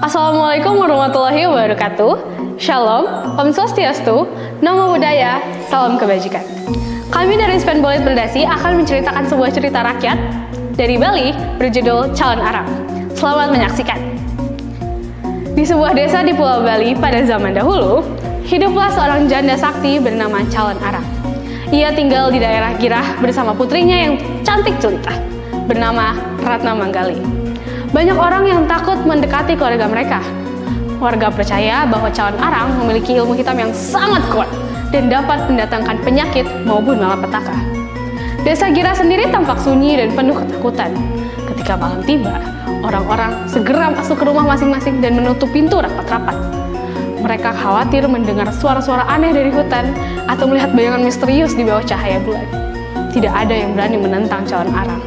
Assalamualaikum warahmatullahi wabarakatuh. Shalom, Om Swastiastu, Namo Buddhaya, Salam Kebajikan. Kami dari Spen Bolet Berdasi akan menceritakan sebuah cerita rakyat dari Bali berjudul Calon Arang. Selamat menyaksikan. Di sebuah desa di Pulau Bali pada zaman dahulu, hiduplah seorang janda sakti bernama Calon Arang. Ia tinggal di daerah Girah bersama putrinya yang cantik jelita, bernama Ratna Manggali. Banyak orang yang takut mendekati keluarga mereka. Warga percaya bahwa Calon Arang memiliki ilmu hitam yang sangat kuat dan dapat mendatangkan penyakit maupun malapetaka. Desa Girah sendiri tampak sunyi dan penuh ketakutan. Ketika malam tiba, orang-orang segera masuk ke rumah masing-masing dan menutup pintu rapat-rapat. Mereka khawatir mendengar suara-suara aneh dari hutan atau melihat bayangan misterius di bawah cahaya bulan. Tidak ada yang berani menentang Calon Arang.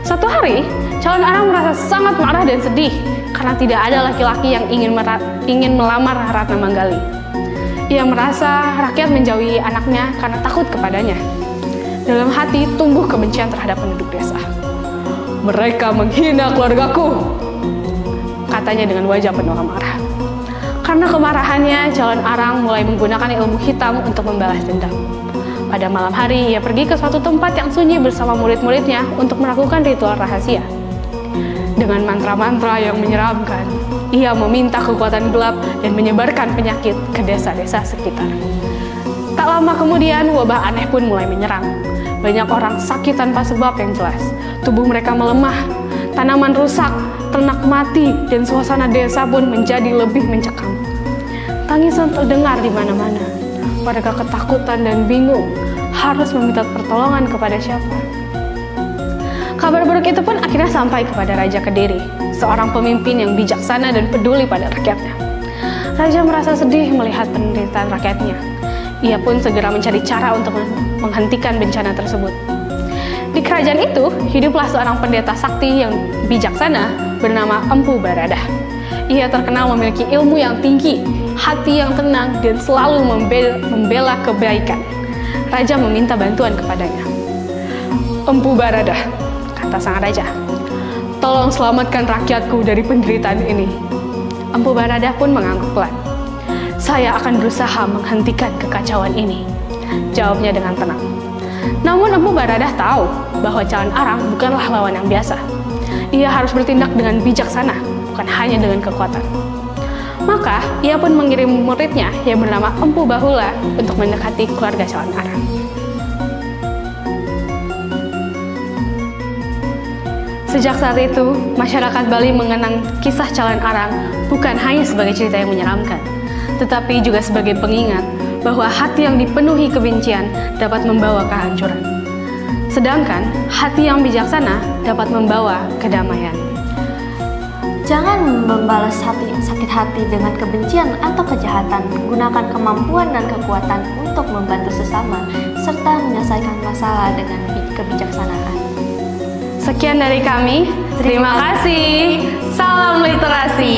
Suatu hari, Calon Arang merasa sangat marah dan sedih karena tidak ada laki-laki yang ingin melamar Ratna Manggali. Ia merasa rakyat menjauhi anaknya karena takut kepadanya. Dalam hati tumbuh kebencian terhadap penduduk desa. "Mereka menghina keluargaku," katanya dengan wajah penuh amarah. Karena kemarahannya, Calon Arang mulai menggunakan ilmu hitam untuk membalas dendam. Pada malam hari, ia pergi ke suatu tempat yang sunyi bersama murid-muridnya untuk melakukan ritual rahasia. Dengan mantra-mantra yang menyeramkan, ia meminta kekuatan gelap dan menyebarkan penyakit ke desa-desa sekitar. Tak lama kemudian, wabah aneh pun mulai menyerang. Banyak orang sakit tanpa sebab yang jelas. Tubuh mereka melemah, tanaman rusak, ternak mati, dan suasana desa pun menjadi lebih mencekam. Tangisan terdengar di mana-mana. Warga ketakutan dan bingung, harus meminta pertolongan kepada siapa. Kabar buruk itu pun akhirnya sampai kepada Raja Kediri, seorang pemimpin yang bijaksana dan peduli pada rakyatnya. Raja merasa sedih melihat penderitaan rakyatnya. Ia pun segera mencari cara untuk menghentikan bencana tersebut. Di kerajaan itu, hiduplah seorang pendeta sakti yang bijaksana bernama Empu Baradah. Ia terkenal memiliki ilmu yang tinggi, hati yang tenang, dan selalu membela kebaikan. Raja meminta bantuan kepadanya. "Empu Baradah," kata sang raja, "tolong selamatkan rakyatku dari penderitaan ini." Empu Baradah pun mengangguk pelan. "Saya akan berusaha menghentikan kekacauan ini," jawabnya dengan tenang. Namun Empu Baradah tahu bahwa Calon Arang bukanlah lawan yang biasa. Ia harus bertindak dengan bijaksana, bukan hanya dengan kekuatan. Maka, ia pun mengirim muridnya yang bernama Empu Bahula untuk mendekati keluarga Calon Arang. Sejak saat itu, masyarakat Bali mengenang kisah Calon Arang bukan hanya sebagai cerita yang menyeramkan, tetapi juga sebagai pengingat bahwa hati yang dipenuhi kebencian dapat membawa kehancuran. Sedangkan, hati yang bijaksana dapat membawa kedamaian. Jangan membalas sakit hati dengan kebencian atau kejahatan. Gunakan kemampuan dan kekuatan untuk membantu sesama, serta menyelesaikan masalah dengan kebijaksanaan. Sekian dari kami. Terima kasih. Salam literasi.